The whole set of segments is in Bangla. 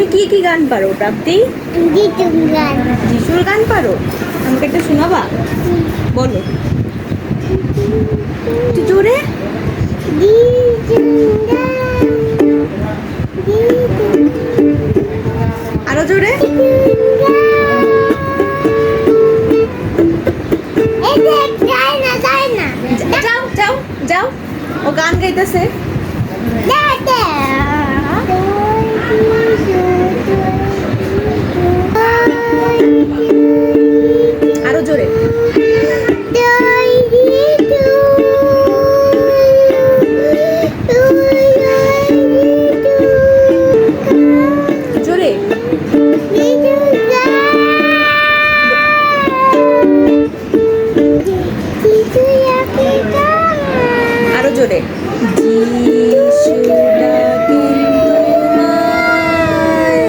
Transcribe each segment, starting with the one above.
তুমি কি কি গান পারো প্রাপ্তি? যিশুর গান পারো? আমাকে একটা শোনাবা? বলো একটু জোরে। আরো জোরে। যাও যাও যাও, ও গান গাইতেছে। আরো জোরে। জোরে। আরো জোরে। যিশু ডাকেন তোমায়,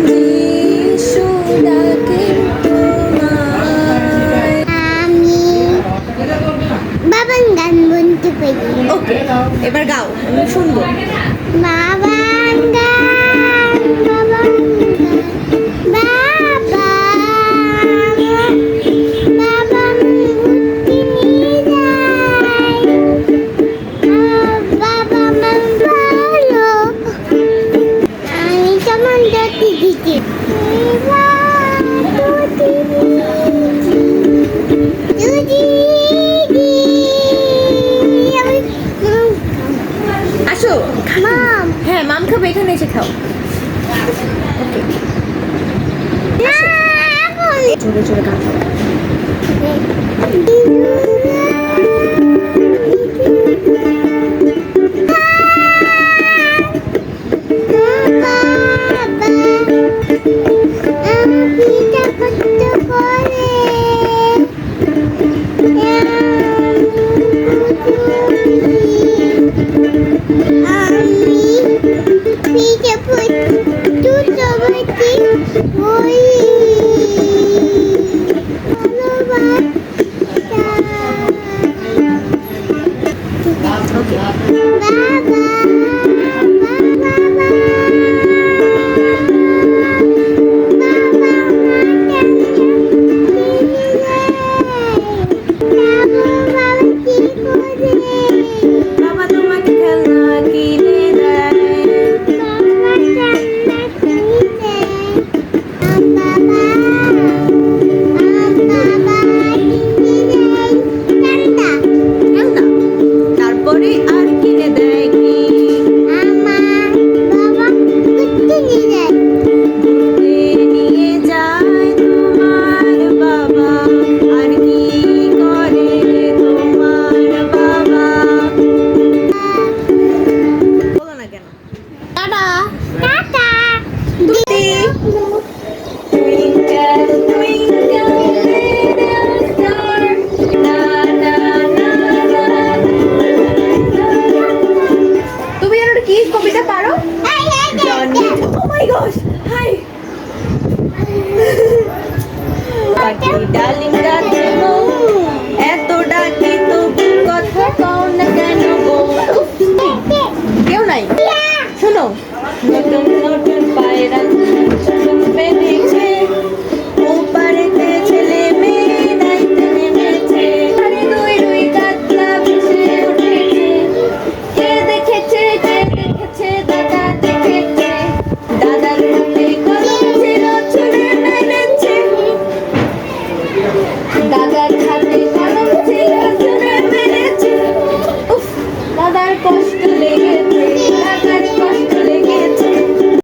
যিশু ডাকেন তোমায়। আমি বাবার গান বলতে পারি। ওকে, এবার গাও, আমি শুনবো। বাবার গান, বাবার গান, বাবা মুক্তি নিয়ে যায়, বাবা মন ভালো, আমি কেমন জাতি দিচ্ছি। আসো। মাম, হ্যাঁ, মাম খাবে, এখানে এসে খাও। ওকে, না এখন জোরে জোরে গান গাও। বাবা তোমাকে খেলনা কিনে দেয়। খেলনা, তারপরে আর কিনে দেয় কি? ঘুরতে নিয়ে যায় তোমার বাবা, আর কি করে তোমার বাবা? বলো না কেন? তুতি। Twinkle, twinkle, little star, na na na na na. তুমি আর কি কবিতা পারো? Johnny, oh my gosh, hi. Party darling.